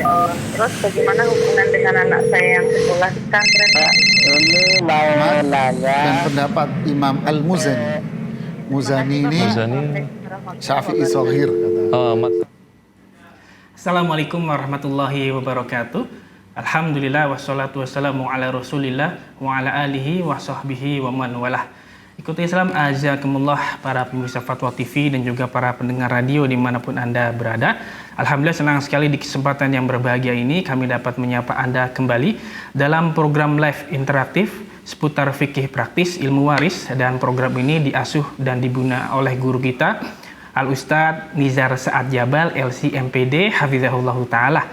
Masya Allah. Terus bagaimana hubungan dengan anak saya yang sekolah di pesantren, Pak? Ini mau Mas nanya dan pendapat Imam Al-Muzani. Muzani ini Assalamualaikum warahmatullahi Syafi'i wabarakatuh. Soghir kata. Assalamualaikum warahmatullahi wabarakatuh. Alhamdulillah wassalatu wassalamu ala rasulillah wa ala alihi wa sahbihi wa man walah. Ikuti Islam azakumullah para pemirsa Fatwa TV dan juga para pendengar radio dimanapun Anda berada. Alhamdulillah senang sekali di kesempatan yang berbahagia ini kami dapat menyapa Anda kembali dalam program live interaktif seputar fikih praktis ilmu waris, dan program ini diasuh dan dibina oleh guru kita Al-Ustadz Nizar Saad Jabal LC MPD Hafizahullahu Ta'ala.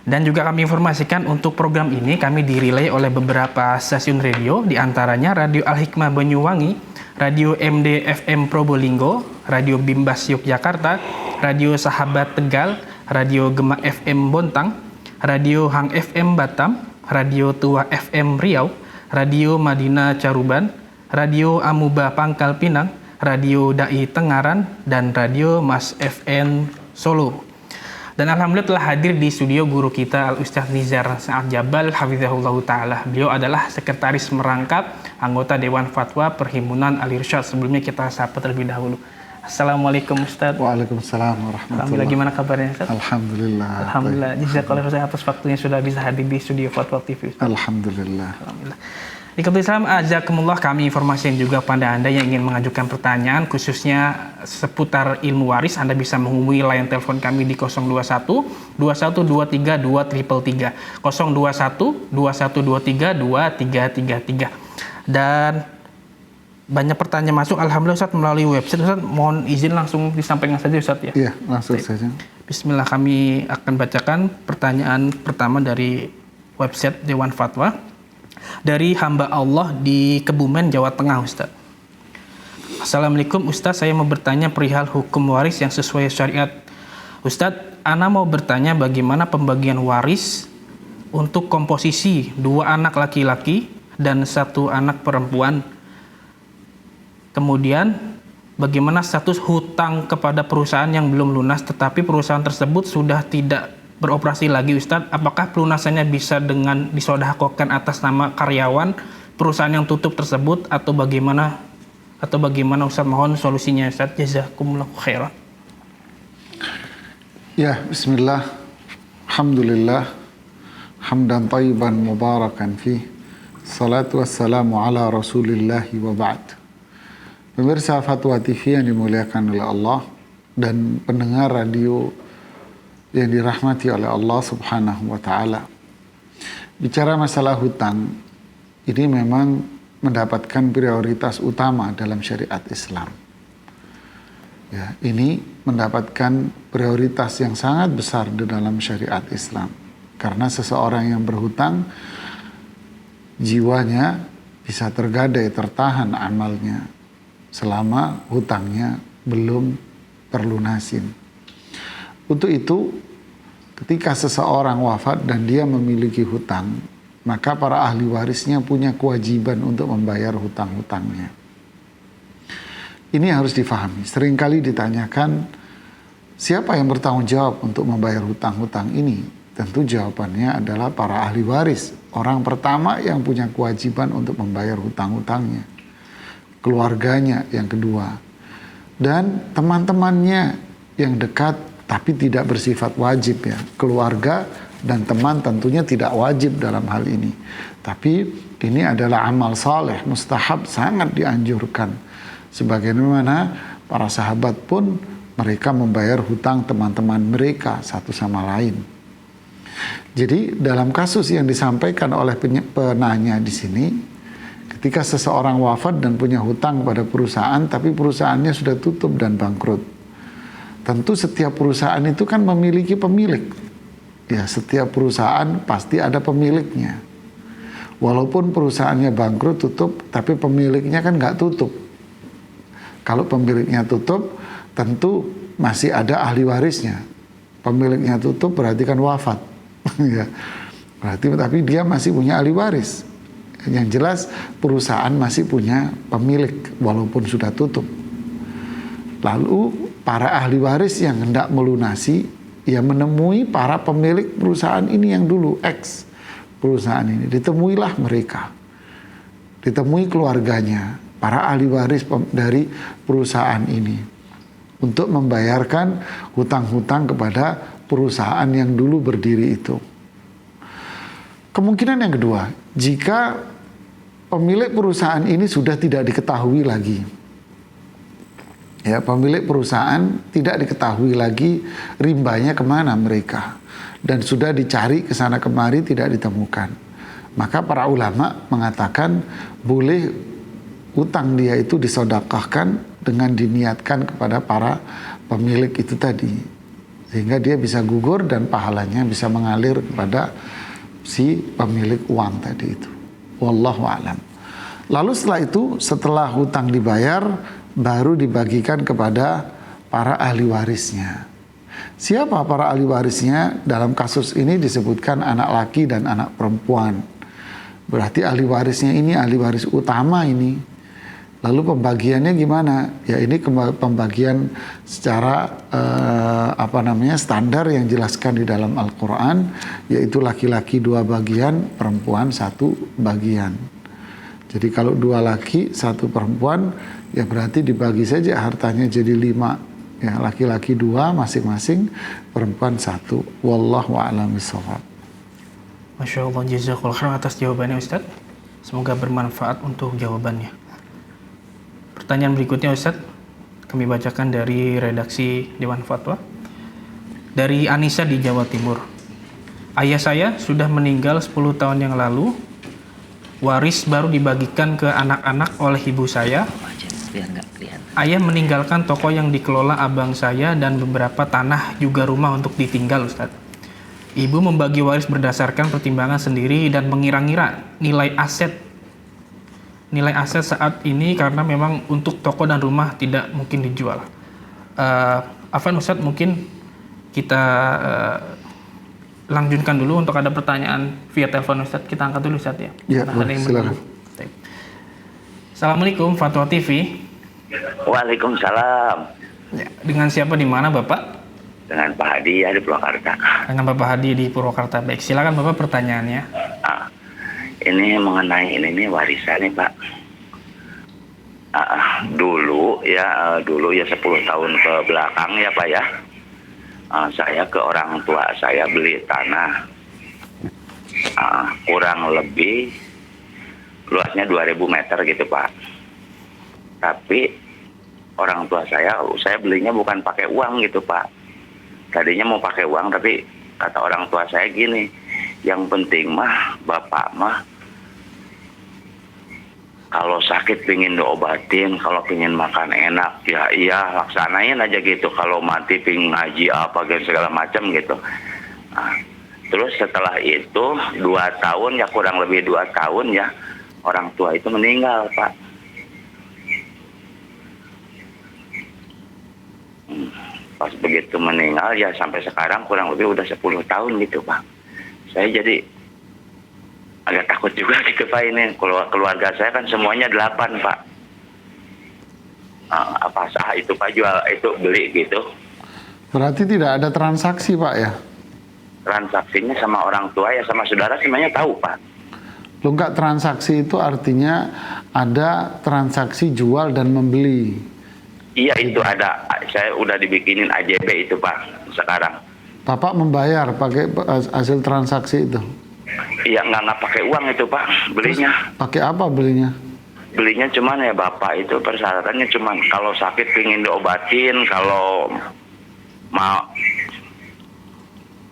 Dan juga kami informasikan untuk program ini kami dirilai oleh beberapa stasiun radio, diantaranya Radio Al-Hikmah Banyuwangi, Radio MD FM Probolinggo, Radio Bimbas Yogyakarta, Radio Sahabat Tegal, Radio Gema FM Bontang, Radio Hang FM Batam, Radio Tua FM Riau, Radio Madinah Caruban, Radio Amuba Pangkal Pinang, Radio Dai Tengaran, dan Radio Mas FN Solo. Dan alhamdulillah telah hadir di studio guru kita Al-Ustadz Nizar Saad Jabal Hafizahullahu Ta'ala. Beliau adalah sekretaris merangkap anggota Dewan Fatwa Perhimpunan Al-Irsyad. Sebelumnya kita sapa terlebih dahulu. Assalamualaikum Ustadz. Waalaikumsalam warahmatullahi. Alhamdulillah, gimana kabarnya Ustadz? Alhamdulillah. Alhamdulillah. Jazakallahu khairan atas waktunya sudah bisa hadir di studio Fatwa TV. Ustadz. Alhamdulillah. Alhamdulillah. Di Kementerian Islam azakumullah, kami informasikan juga pada Anda yang ingin mengajukan pertanyaan khususnya seputar ilmu waris. Anda bisa menghubungi line telepon kami di 021 2123 2333 021 2123 2333. Dan banyak pertanyaan masuk alhamdulillah Ustaz melalui website. Ustaz, mohon izin langsung disampaikan saja Ustaz ya. Iya, langsung saja. Bismillah, kami akan bacakan pertanyaan pertama dari website Dewan Fatwa. Dari hamba Allah di Kebumen, Jawa Tengah, Ustaz. Assalamualaikum Ustaz, saya mau bertanya perihal hukum waris yang sesuai syariat. Ustaz, ana mau bertanya bagaimana pembagian waris untuk komposisi 2 anak laki-laki dan 1 anak perempuan. Kemudian, bagaimana status hutang kepada perusahaan yang belum lunas tetapi perusahaan tersebut sudah tidak beroperasi lagi, Ustadz? Apakah pelunasannya bisa dengan disodahkokan atas nama karyawan perusahaan yang tutup tersebut atau bagaimana Ustadz? Mohon solusinya Ustadz. Jazakumullahu khairan. Ya, bismillah. Alhamdulillah. Hamdan tayyiban mubarakan fi. Salatu wassalamu ala rasulillahi wa ba'd. Pemirsa Fatwa TV yang dimuliakan oleh Allah dan pendengar radio yang dirahmati oleh Allah Subhanahu wa Ta'ala. Bicara masalah hutang, ini memang mendapatkan prioritas utama dalam syariat Islam. Ya, ini mendapatkan prioritas yang sangat besar di dalam syariat Islam. Karena seseorang yang berhutang, jiwanya bisa tergadai, tertahan amalnya selama hutangnya belum terlunasin. Untuk itu, ketika seseorang wafat dan dia memiliki hutang, maka para ahli warisnya punya kewajiban untuk membayar hutang-hutangnya. Ini harus difahami. Seringkali ditanyakan, siapa yang bertanggung jawab untuk membayar hutang-hutang ini? Tentu jawabannya adalah para ahli waris. Orang pertama yang punya kewajiban untuk membayar hutang-hutangnya. Keluarganya yang kedua. Dan teman-temannya yang dekat tapi tidak bersifat wajib ya. Keluarga dan teman tentunya tidak wajib dalam hal ini. Tapi ini adalah amal saleh, mustahab, sangat dianjurkan. Sebagaimana para sahabat pun mereka membayar hutang teman-teman mereka satu sama lain. Jadi dalam kasus yang disampaikan oleh penanya di sini, ketika seseorang wafat dan punya hutang pada perusahaan tapi perusahaannya sudah tutup dan bangkrut. Tentu setiap perusahaan itu kan memiliki pemilik. Ya, setiap perusahaan pasti ada pemiliknya. Walaupun perusahaannya bangkrut, tutup, tapi pemiliknya kan nggak tutup. Kalau pemiliknya tutup, tentu masih ada ahli warisnya. Pemiliknya tutup berarti kan wafat. Ya, berarti tapi dia masih punya ahli waris. Yang jelas perusahaan masih punya pemilik walaupun sudah tutup. Lalu para ahli waris yang hendak melunasi ya menemui para pemilik perusahaan ini yang dulu ex perusahaan ini. Ditemuilah mereka, ditemui keluarganya, para ahli waris dari perusahaan ini untuk membayarkan hutang-hutang kepada perusahaan yang dulu berdiri itu. Kemungkinan yang kedua, jika pemilik perusahaan ini sudah tidak diketahui lagi, ya, pemilik perusahaan tidak diketahui lagi rimbanya kemana mereka, dan sudah dicari ke sana kemari tidak ditemukan, maka para ulama mengatakan boleh utang dia itu disodakahkan dengan diniatkan kepada para pemilik itu tadi, sehingga dia bisa gugur dan pahalanya bisa mengalir kepada si pemilik uang tadi itu. Wallahu a'lam. Lalu setelah itu, setelah hutang dibayar, baru dibagikan kepada para ahli warisnya. Siapa para ahli warisnya? Dalam kasus ini disebutkan anak laki dan anak perempuan. Berarti ahli warisnya ini ahli waris utama ini. Lalu pembagiannya gimana? Ya ini pembagian secara standar yang dijelaskan di dalam Al-Quran, yaitu laki-laki 2 bagian, perempuan 1 bagian. Jadi kalau 2 laki 1 perempuan, ya berarti dibagi saja hartanya jadi 5. Ya, laki-laki 2 masing-masing, perempuan 1. Wallahu a'lam bishawab. Masya Allah, jazakallahu khairan atas jawabannya Ustadz. Semoga bermanfaat untuk jawabannya. Pertanyaan berikutnya Ustadz, kami bacakan dari redaksi Dewan Fatwa. Dari Anissa di Jawa Timur. Ayah saya sudah meninggal 10 tahun yang lalu. Waris baru dibagikan ke anak-anak oleh ibu saya. Ayah meninggalkan toko yang dikelola abang saya dan beberapa tanah juga rumah untuk ditinggal Ustadz. Ibu membagi waris berdasarkan pertimbangan sendiri dan mengira-ngira nilai aset saat ini karena memang untuk toko dan rumah tidak mungkin dijual. Afwan Ustadz, mungkin kita lanjutkan dulu. Untuk ada pertanyaan via telepon Ustadz, kita angkat dulu Ustadz ya. Ya, silakan. Assalamualaikum Fatwa TV. Waalaikumsalam. Ya, dengan siapa di mana Bapak? Dengan Pak Hadi ya di Purwakarta. Dengan Bapak Hadi di Purwakarta. Baik, silakan Bapak pertanyaannya. Ini mengenai ini warisan nih Pak. Dulu ya 10 tahun ke belakang ya Pak ya. Saya ke orang tua saya beli tanah. Kurang lebih luasnya 2000 meter gitu Pak. Tapi orang tua saya belinya bukan pakai uang gitu Pak. Tadinya mau pakai uang, tapi kata orang tua saya gini, yang penting mah bapak mah kalau sakit pingin diobatin, kalau pingin makan enak ya iya laksanain aja gitu, kalau mati pingin ngaji apa gitu segala macam gitu. Terus setelah itu 2 tahun ya, kurang lebih 2 tahun ya, orang tua itu meninggal Pak. Pas begitu meninggal ya sampai sekarang kurang lebih udah 10 tahun gitu Pak. Saya jadi agak takut juga gitu Pak ini. Keluarga saya kan semuanya 8 Pak. Apa sah itu Pak jual itu beli gitu? Berarti tidak ada transaksi Pak ya? Transaksinya sama orang tua ya sama saudara semuanya tahu Pak. Loh enggak, transaksi itu artinya ada transaksi jual dan membeli. Iya itu ada, saya udah dibikinin AJB itu Pak sekarang. Bapak membayar pakai hasil transaksi itu? Iya nggak pakai uang itu Pak belinya. Terus pakai apa belinya? Belinya cuman ya Bapak itu persyaratannya cuman kalau sakit pingin diobatin, kalau mau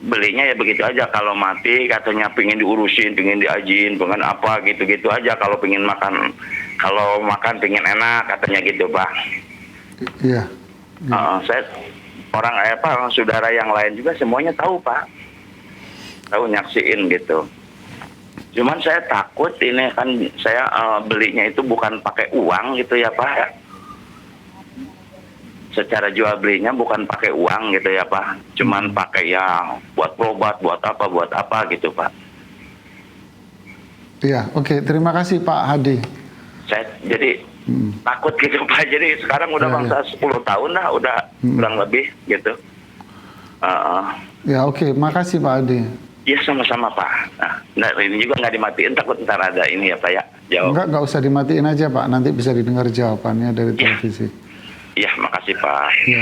belinya ya begitu aja, kalau mati katanya pingin diurusin, pingin diajin, pengen apa gitu-gitu aja, kalau pingin makan, kalau makan pingin enak katanya gitu Pak. Iya. Saya orang saudara yang lain juga semuanya tahu Pak, tahu nyaksiin gitu. Cuman saya takut ini kan saya belinya itu bukan pakai uang gitu ya Pak. Secara jual belinya bukan pakai uang gitu ya Pak. Cuman pakai ya buat berobat, buat apa gitu Pak. Iya, oke. Terima kasih Pak Hadi. Saya jadi takut gitu Pak. Jadi sekarang udah bangsa 10 tahun lah, udah kurang lebih gitu. Ya oke, makasih Pak Ade. Ya sama-sama Pak. Nah, ini juga nggak dimatiin, takut ntar ada ini ya Pak ya, jawab. Enggak usah dimatiin aja Pak, nanti bisa didengar jawabannya dari televisi. Iya, makasih Pak. Ya.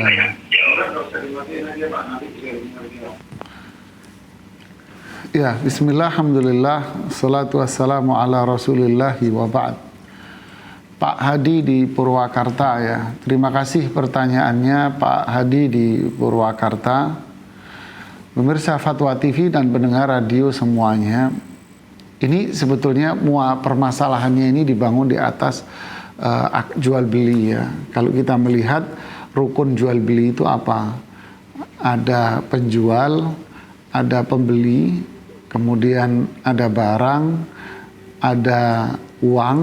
Ya, bismillah, alhamdulillah, salatu wassalamu ala rasulillahi wa ba'd. Pak Hadi di Purwakarta ya. Terima kasih pertanyaannya Pak Hadi di Purwakarta. Pemirsa Fatwa TV dan pendengar radio semuanya, ini sebetulnya permasalahannya ini dibangun di atas jual beli ya. Kalau kita melihat rukun jual beli itu apa? Ada penjual, ada pembeli, kemudian ada barang, ada uang,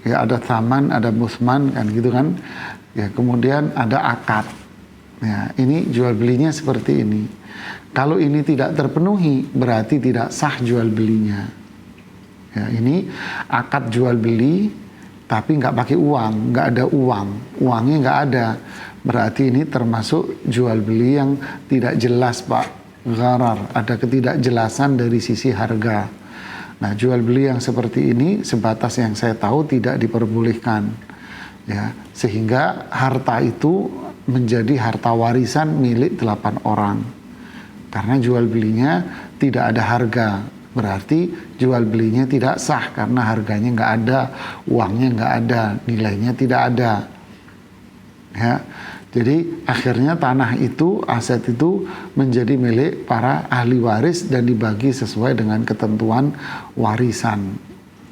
ya ada thaman, ada musman kan gitu kan. Ya, kemudian ada akad. Ya, ini jual belinya seperti ini. Kalau ini tidak terpenuhi, berarti tidak sah jual belinya. Ya, ini akad jual beli, tapi nggak pakai uang, nggak ada uang, uangnya nggak ada. Berarti ini termasuk jual beli yang tidak jelas Pak, gharar, ada ketidakjelasan dari sisi harga. Nah, jual beli yang seperti ini sebatas yang saya tahu tidak diperbolehkan. Ya, sehingga harta itu menjadi harta warisan milik 8 orang. Karena jual belinya tidak ada harga, berarti jual belinya tidak sah karena harganya nggak ada, uangnya nggak ada, nilainya tidak ada. Ya, jadi akhirnya tanah itu, aset itu menjadi milik para ahli waris dan dibagi sesuai dengan ketentuan warisan.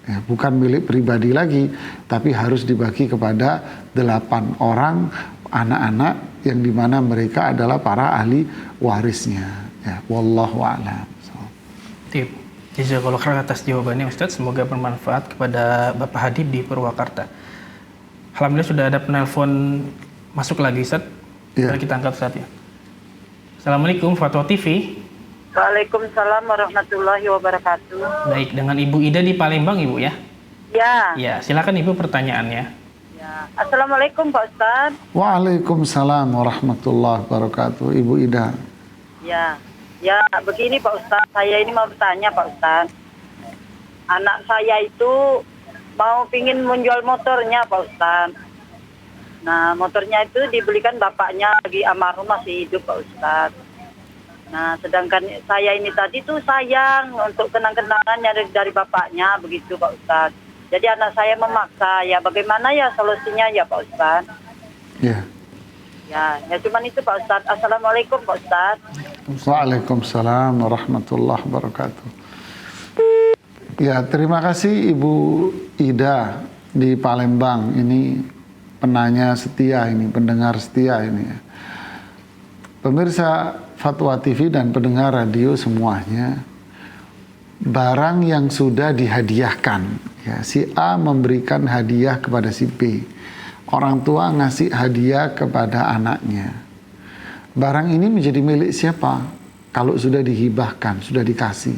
Ya, bukan milik pribadi lagi, tapi harus dibagi kepada 8 orang anak-anak yang dimana mereka adalah para ahli warisnya. Ya, wallahu a'lam. Tip. Jazakallahu khairan atas jawabannya Ustadz. Semoga bermanfaat kepada Bapak Hadib di Purwakarta. Alhamdulillah sudah ada penelpon masuk lagi Ustadz. Ya. Mari kita angkat Ustadz ya. Assalamualaikum Fatwa TV. Waalaikumsalam warahmatullahi wabarakatuh. Baik, dengan Ibu Ida di Palembang Ibu ya. Ya. Ya, silakan Ibu pertanyaannya. Ya. Assalamualaikum Pak Ustadz. Waalaikumsalam warahmatullahi wabarakatuh. Ibu Ida. Ya, begini Pak Ustadz, saya ini mau bertanya Pak Ustadz. Anak saya itu pingin menjual motornya Pak Ustadz. Nah, motornya itu dibelikan bapaknya, lagi almarhum masih hidup Pak Ustadz. Nah, sedangkan saya ini tadi tuh sayang untuk kenang-kenangannya dari bapaknya, begitu Pak Ustadz. Jadi anak saya memaksa, ya bagaimana ya solusinya ya Pak Ustadz? Ya. Ya cuman itu Pak Ustadz. Assalamualaikum Pak Ustadz. Waalaikumsalam warahmatullahi wabarakatuh. Ya, terima kasih Ibu Ida di Palembang. Ini penanya setia ini, pendengar setia ini. Pemirsa Fatwa TV dan pendengar radio semuanya, barang yang sudah dihadiahkan, ya, si A memberikan hadiah kepada si B. Orang tua ngasih hadiah kepada anaknya. Barang ini menjadi milik siapa? Kalau sudah dihibahkan, sudah dikasih.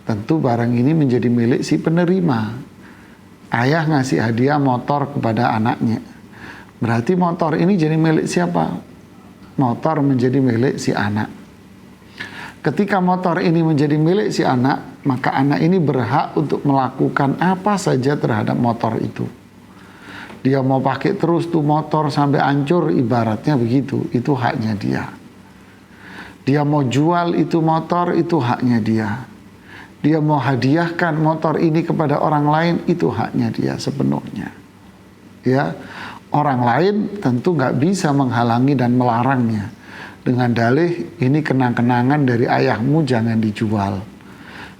Tentu barang ini menjadi milik si penerima. Ayah ngasih hadiah motor kepada anaknya. Berarti motor ini jadi milik siapa? Motor menjadi milik si anak. Ketika motor ini menjadi milik si anak, maka anak ini berhak untuk melakukan apa saja terhadap motor itu. Dia mau pakai terus tuh motor sampai hancur, ibaratnya begitu, itu haknya dia. Dia mau jual itu motor, itu haknya dia. Dia mau hadiahkan motor ini kepada orang lain, itu haknya dia sepenuhnya. Ya, orang lain tentu nggak bisa menghalangi dan melarangnya dengan dalih ini kenang-kenangan dari ayahmu, jangan dijual.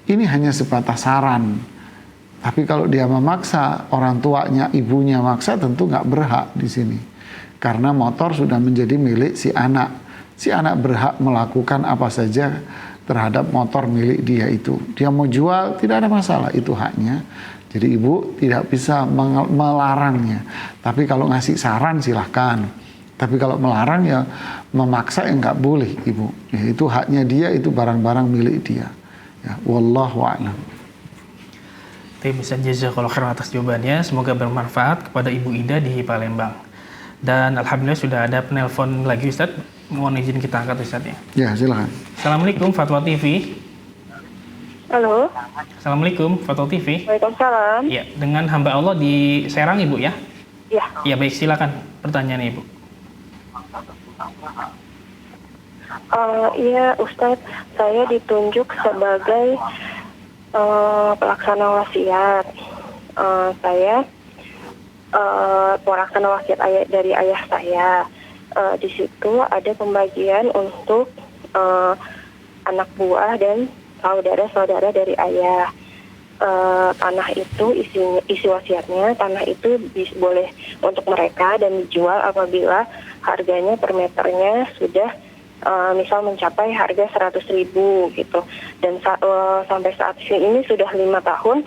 Ini hanya sebatas saran. Tapi kalau dia memaksa, orang tuanya, ibunya maksa, tentu nggak berhak di sini. Karena motor sudah menjadi milik si anak. Si anak berhak melakukan apa saja terhadap motor milik dia itu. Dia mau jual, tidak ada masalah, itu haknya. Jadi ibu tidak bisa melarangnya. Tapi kalau ngasih saran silahkan. Tapi kalau melarang ya memaksa ya nggak boleh ibu. Ya, itu haknya dia, itu barang-barang milik dia. Ya, wallahu a'lam. Terima kasih jazakallahu khairan atas jawabannya. Semoga bermanfaat kepada Ibu Ida di Palembang. Dan alhamdulillah sudah ada penelpon lagi Ustadz. Mohon izin kita angkat Ustaz ya. Ya, silakan. Assalamualaikum Fatwa TV. Halo, Assalamualaikum Fatwa TV. Waalaikumsalam. Ya, dengan hamba Allah di Serang Ibu ya. Ya, Ya baik, silakan pertanyaannya Ibu. iya Ustadz, saya ditunjuk sebagai pelaksana wasiat. Saya pelaksana wasiat dari ayah saya. Di situ ada pembagian untuk anak buah dan saudara-saudara dari ayah. Tanah itu isi wasiatnya, tanah itu boleh untuk mereka dan dijual apabila harganya per meternya sudah misal mencapai harga 100.000 gitu. Dan sampai saat ini sudah 5 tahun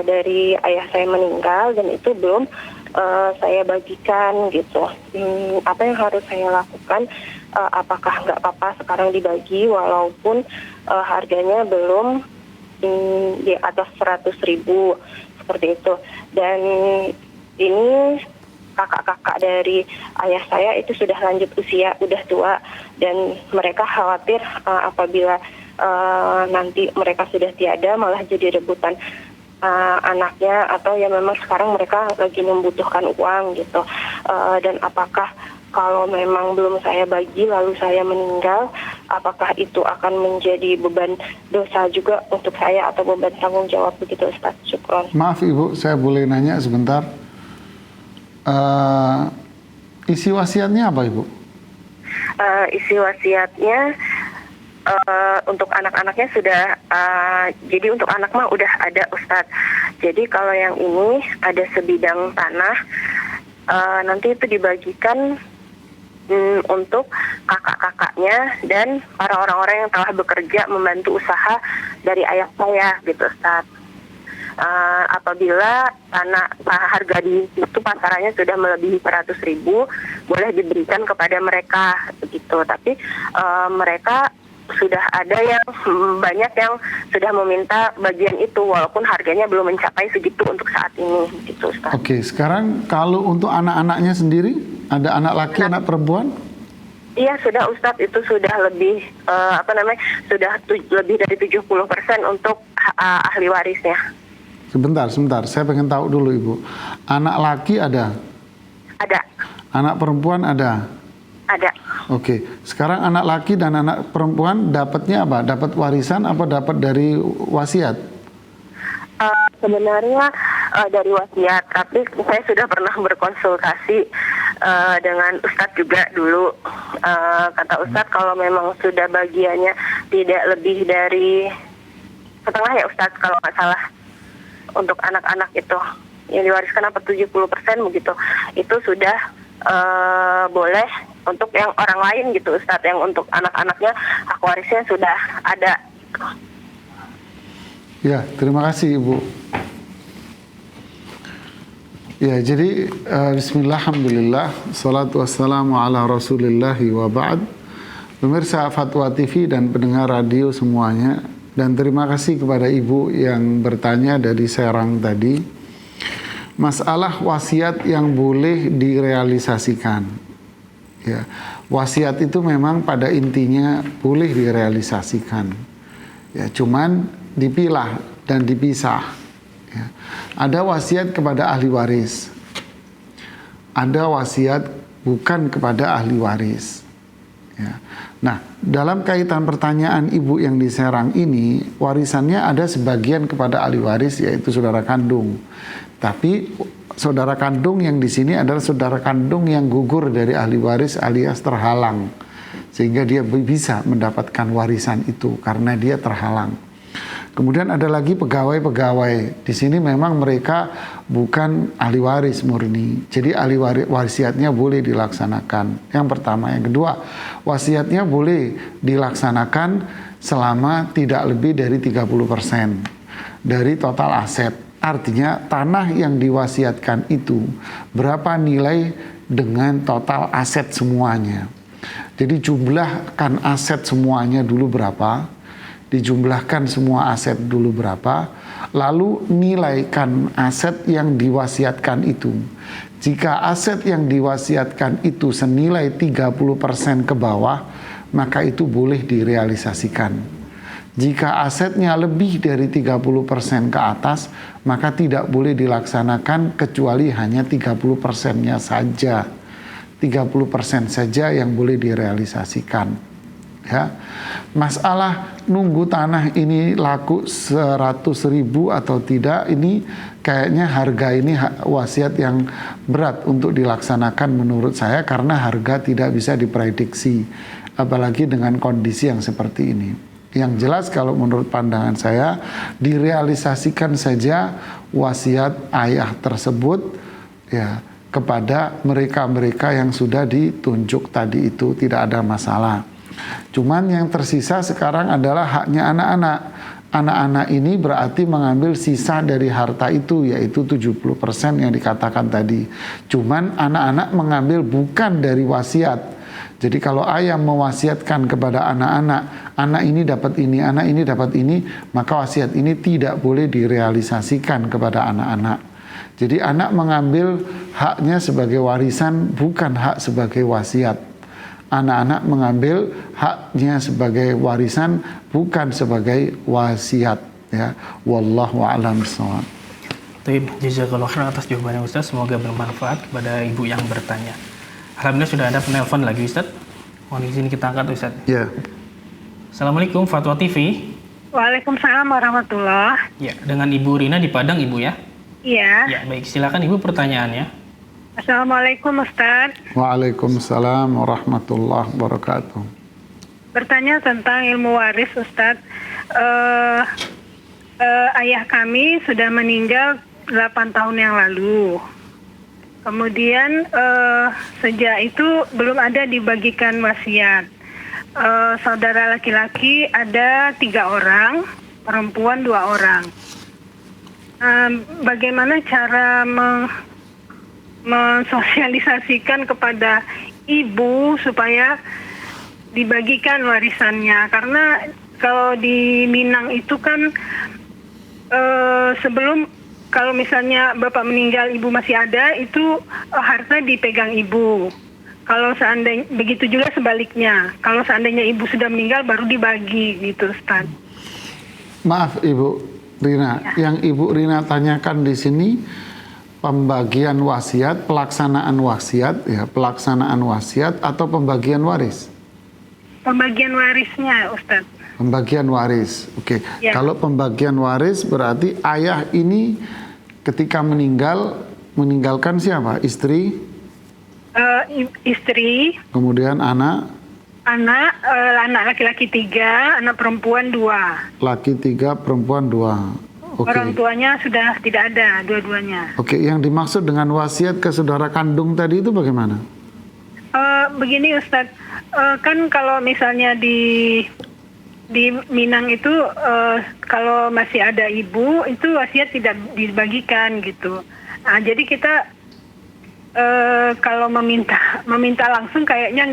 dari ayah saya meninggal dan itu belum saya bagikan gitu. Apa yang harus saya lakukan? Apakah nggak apa-apa sekarang dibagi walaupun harganya belum di atas 100.000 seperti itu. Dan ini kakak-kakak dari ayah saya itu sudah lanjut usia, udah tua, dan mereka khawatir apabila nanti mereka sudah tiada malah jadi rebutan anaknya, atau ya memang sekarang mereka lagi membutuhkan uang gitu. Dan apakah kalau memang belum saya bagi lalu saya meninggal, apakah itu akan menjadi beban dosa juga untuk saya atau beban tanggung jawab begitu Ustaz? Syukron. Maaf Ibu, saya boleh nanya sebentar. Isi wasiatnya apa Ibu? Isi wasiatnya untuk anak-anaknya sudah, jadi untuk anak mah udah ada Ustadz. Jadi kalau yang ini ada sebidang tanah, nanti itu dibagikan untuk kakak-kakaknya dan para orang-orang yang telah bekerja membantu usaha dari ayah saya gitu Ustadz. Apabila tanah harga di itu pasarannya sudah melebihi 100.000, boleh diberikan kepada mereka begitu. Tapi mereka sudah ada yang banyak yang sudah meminta bagian itu walaupun harganya belum mencapai segitu untuk saat ini gitu Ustaz. Oke, sekarang kalau untuk anak-anaknya sendiri, ada anak laki, anak perempuan? Iya sudah Ustadz, itu sudah lebih sudah lebih dari 70% untuk ahli warisnya. Sebentar, saya pengen tahu dulu Ibu. Anak laki ada? Ada. Anak perempuan ada? Ada. Oke, sekarang anak laki dan anak perempuan dapatnya apa? Dapat warisan apa dapat dari wasiat? Sebenarnya dari wasiat, tapi saya sudah pernah berkonsultasi dengan Ustadz juga dulu. Kata Ustadz kalau memang sudah bagiannya tidak lebih dari setengah ya Ustadz kalau nggak salah, untuk anak-anak itu yang diwariskan apa 70% begitu, itu sudah boleh untuk yang orang lain gitu Ustadz, yang untuk anak-anaknya hak warisnya sudah ada. Ya, terima kasih Ibu. Ya, jadi bismillah, alhamdulillah, salatu wassalamu ala rasulillahi wa ba'd. Pemirsa Fatwa TV dan pendengar radio semuanya, dan terima kasih kepada Ibu yang bertanya dari Serang tadi. Masalah wasiat yang boleh direalisasikan. Ya, wasiat itu memang pada intinya boleh direalisasikan. Ya, cuman dipilah dan dipisah. Ya. Ada wasiat kepada ahli waris. Ada wasiat bukan kepada ahli waris. Ya. Nah, dalam kaitan pertanyaan Ibu yang di Serang ini, warisannya ada sebagian kepada ahli waris, yaitu saudara kandung. Tapi saudara kandung yang di sini adalah saudara kandung yang gugur dari ahli waris alias terhalang, sehingga dia bisa mendapatkan warisan itu karena dia terhalang. Kemudian ada lagi pegawai-pegawai. Di sini memang mereka bukan ahli waris murni. Jadi ahli wasiatnya boleh dilaksanakan. Yang pertama. Yang kedua, wasiatnya boleh dilaksanakan selama tidak lebih dari 30% dari total aset. Artinya tanah yang diwasiatkan itu berapa nilai dengan total aset semuanya. Jadi jumlahkan aset semuanya dulu berapa. dijumlahkan semua aset dulu berapa, lalu nilaikan aset yang diwasiatkan itu. Jika aset yang diwasiatkan itu senilai 30% ke bawah, maka itu boleh direalisasikan. Jika asetnya lebih dari 30% ke atas, maka tidak boleh dilaksanakan kecuali hanya 30%-nya saja. 30% saja yang boleh direalisasikan. Ya. Masalah nunggu tanah ini laku 100.000 atau tidak, ini kayaknya harga ini wasiat yang berat untuk dilaksanakan menurut saya, karena harga tidak bisa diprediksi, apalagi dengan kondisi yang seperti ini. Yang jelas kalau menurut pandangan saya, direalisasikan saja wasiat ayah tersebut ya kepada mereka-mereka yang sudah ditunjuk tadi itu, tidak ada masalah. Cuman yang tersisa sekarang adalah haknya anak-anak. Anak-anak ini berarti mengambil sisa dari harta itu, yaitu 70% yang dikatakan tadi. Cuman anak-anak mengambil bukan dari wasiat. Jadi kalau ayah mewasiatkan kepada anak-anak, anak ini dapat ini, anak ini dapat ini, maka wasiat ini tidak boleh direalisasikan kepada anak-anak. Jadi anak mengambil haknya sebagai warisan, bukan hak sebagai wasiat. Anak-anak mengambil haknya sebagai warisan, bukan sebagai wasiat. Ya, wallahu a'lam bishawab. Baik, jazakallahu khairan atas jawabannya Ustaz. Semoga bermanfaat kepada ibu yang bertanya. Alhamdulillah sudah ada penelpon lagi Ustaz. Mohon izin kita angkat Ustaz. Ya. Assalamualaikum Fatwa TV. Waalaikumsalam warahmatullah. Ya, dengan Ibu Rina di Padang Ibu ya. Iya. Ya, baik, silakan Ibu pertanyaannya. Assalamualaikum Ustaz. Waalaikumsalam warahmatullahi wabarakatuh. Bertanya tentang ilmu waris Ustaz. Ayah kami sudah meninggal 8 tahun yang lalu. Kemudian sejak itu belum ada dibagikan wasiat. Saudara laki-laki ada 3 orang, perempuan 2 orang. Bagaimana cara mensosialisasikan kepada ibu supaya dibagikan warisannya? Karena kalau di Minang itu kan sebelum, kalau misalnya bapak meninggal ibu masih ada, itu harta dipegang ibu. Kalau seandainya begitu juga sebaliknya, kalau seandainya ibu sudah meninggal baru dibagi gitu Ustaz. Maaf Ibu Rina, yang Ibu Rina tanyakan di sini pembagian wasiat, pelaksanaan wasiat, ya, pelaksanaan wasiat atau pembagian waris? Pembagian warisnya Ustaz. Pembagian waris, oke. Ya. Kalau pembagian waris berarti ayah ini ketika meninggalkan siapa? Istri? Istri, Kemudian anak? anak laki-laki 3, anak perempuan 2. Laki 3, perempuan 2. Oke. Orang tuanya sudah tidak ada dua-duanya. Oke, yang dimaksud dengan wasiat ke saudara kandung tadi itu bagaimana? Begini Ustadz, kan kalau misalnya di Minang itu kalau masih ada ibu itu wasiat tidak dibagikan gitu. Nah, jadi kita kalau meminta langsung kayaknya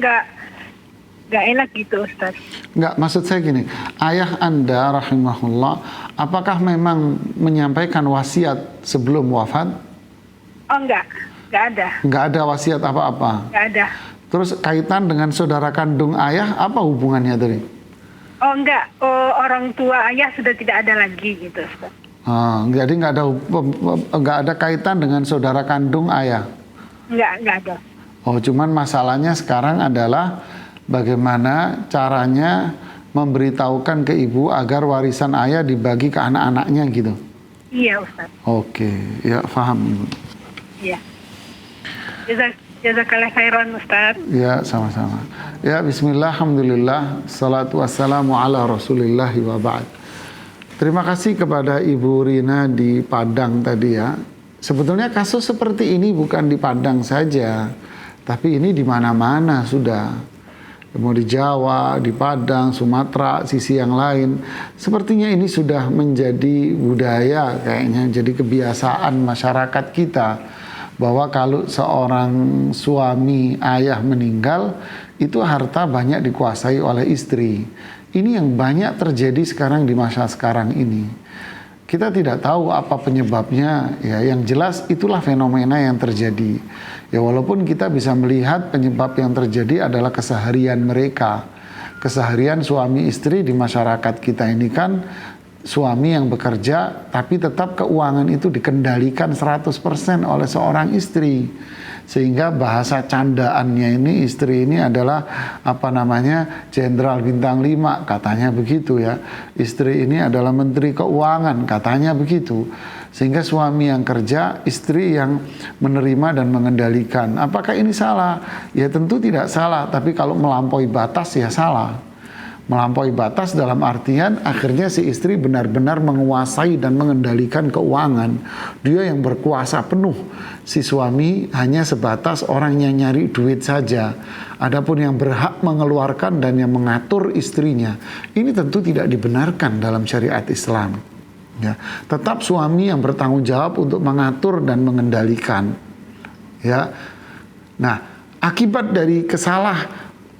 nggak enak gitu Ustaz. Enggak, maksud saya gini, ayah Anda rahimahullah apakah memang menyampaikan wasiat sebelum wafat? Oh nggak ada. Enggak ada wasiat apa-apa? Nggak ada. Terus kaitan dengan saudara kandung ayah apa hubungannya tadi? Oh enggak, orang tua ayah sudah tidak ada lagi gitu Ustaz. Jadi nggak ada kaitan dengan saudara kandung ayah? Nggak ada. Oh, cuman masalahnya sekarang adalah bagaimana caranya memberitahukan ke ibu agar warisan ayah dibagi ke anak-anaknya gitu? Iya Ustaz. Oke, ya paham Ibu. Iya. Jazakallah khairan Ustaz. Ya, sama-sama. Ya, bismillah, alhamdulillah, salatu wassalamu ala rasulillahi wa ba'd. Terima kasih kepada Ibu Rina di Padang tadi ya. Sebetulnya kasus seperti ini bukan di Padang saja, tapi ini di mana-mana sudah. Mau di Jawa, di Padang, Sumatera, sisi yang lain. Sepertinya ini sudah menjadi budaya kayaknya, jadi kebiasaan masyarakat kita. Bahwa kalau seorang suami ayah meninggal, itu harta banyak dikuasai oleh istri. Ini yang banyak terjadi sekarang di masa sekarang ini. Kita tidak tahu apa penyebabnya, ya. Yang jelas itulah fenomena yang terjadi. Ya, walaupun kita bisa melihat penyebab yang terjadi adalah keseharian mereka. Keseharian suami istri di masyarakat kita ini kan suami yang bekerja, tapi tetap keuangan itu dikendalikan 100% oleh seorang istri. Sehingga bahasa candaannya ini, istri ini adalah jenderal bintang 5, katanya begitu ya. Istri ini adalah menteri keuangan, katanya begitu. Sehingga suami yang kerja, istri yang menerima dan mengendalikan. Apakah ini salah? Ya tentu tidak salah, tapi kalau melampaui batas ya salah. Melampaui batas dalam artian akhirnya si istri benar-benar menguasai dan mengendalikan keuangan. Dia yang berkuasa penuh. Si suami hanya sebatas orang yang nyari duit saja. Adapun yang berhak mengeluarkan dan yang mengatur istrinya, ini tentu tidak dibenarkan dalam syariat Islam. Ya, tetap suami yang bertanggung jawab untuk mengatur dan mengendalikan. Ya. Nah, akibat dari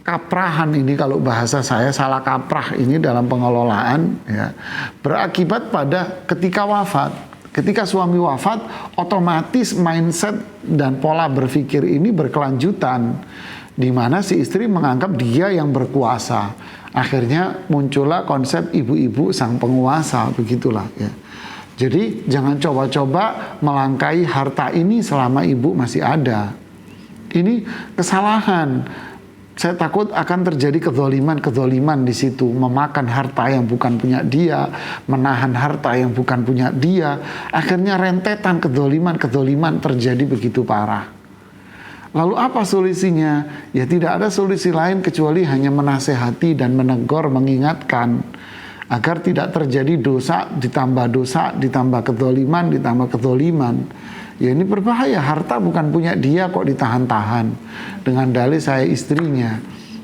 kaprahan ini, kalau bahasa saya salah kaprah ini dalam pengelolaan, ya, berakibat pada ketika wafat. Ketika suami wafat, otomatis mindset dan pola berpikir ini berkelanjutan, di mana si istri menganggap dia yang berkuasa. Akhirnya muncullah konsep ibu-ibu sang penguasa, begitulah ya. Jadi jangan coba-coba melangkai harta ini selama ibu masih ada. Ini kesalahan. Saya takut akan terjadi kezoliman di situ, memakan harta yang bukan punya dia, menahan harta yang bukan punya dia. Akhirnya rentetan kezoliman terjadi begitu parah. Lalu apa solusinya? Ya tidak ada solusi lain kecuali hanya menasehati dan menegur, mengingatkan agar tidak terjadi dosa, ditambah kezoliman. Ya ini berbahaya, harta bukan punya dia kok ditahan-tahan dengan dalih saya istrinya.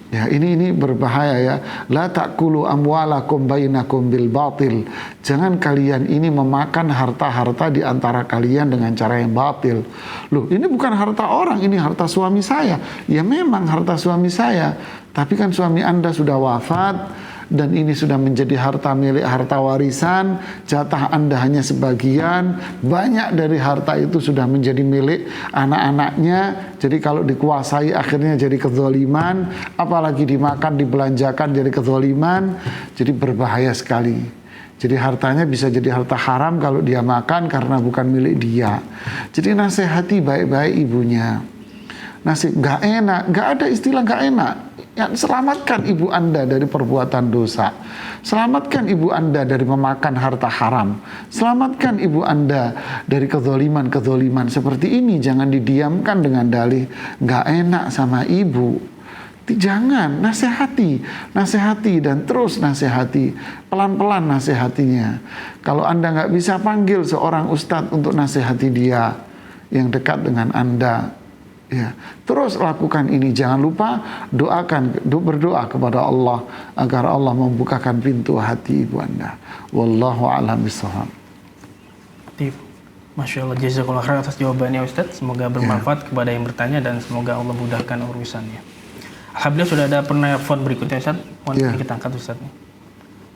Ya ini berbahaya ya. La ta'kulu amwalakum bainakum bil batil. Jangan kalian ini memakan harta-harta di antara kalian dengan cara yang batil. Loh, ini bukan harta orang, ini harta suami saya. Ya memang harta suami saya, tapi kan suami Anda sudah wafat dan ini sudah menjadi harta warisan, jatah Anda hanya sebagian, banyak dari harta itu sudah menjadi milik anak-anaknya. Jadi kalau dikuasai akhirnya jadi kezoliman, apalagi dimakan, dibelanjakan jadi kezoliman, jadi berbahaya sekali. Jadi hartanya bisa jadi harta haram kalau dia makan karena bukan milik dia. Jadi nasihati baik-baik ibunya. Gak enak, gak ada istilah gak enak. Ya, selamatkan ibu Anda dari perbuatan dosa. Selamatkan ibu Anda dari memakan harta haram. Selamatkan ibu Anda dari kezoliman seperti ini. Jangan didiamkan dengan dalih gak enak sama ibu. Jangan, nasihati dan terus nasihati. Pelan-pelan nasihatinya. Kalau Anda gak bisa panggil seorang ustadz untuk nasihati dia yang dekat dengan Anda, ya, terus lakukan ini. Jangan lupa berdoa kepada Allah agar Allah membukakan pintu hati ibu Anda. Wallahu a'lam bishawab. Masya Allah, jazakallah khair atas jawabannya Ustadz. Semoga bermanfaat kepada yang bertanya dan semoga Allah mudahkan urusannya. Alhamdulillah sudah ada penelpon berikutnya Ustadz. Mohon kita angkat Ustadz.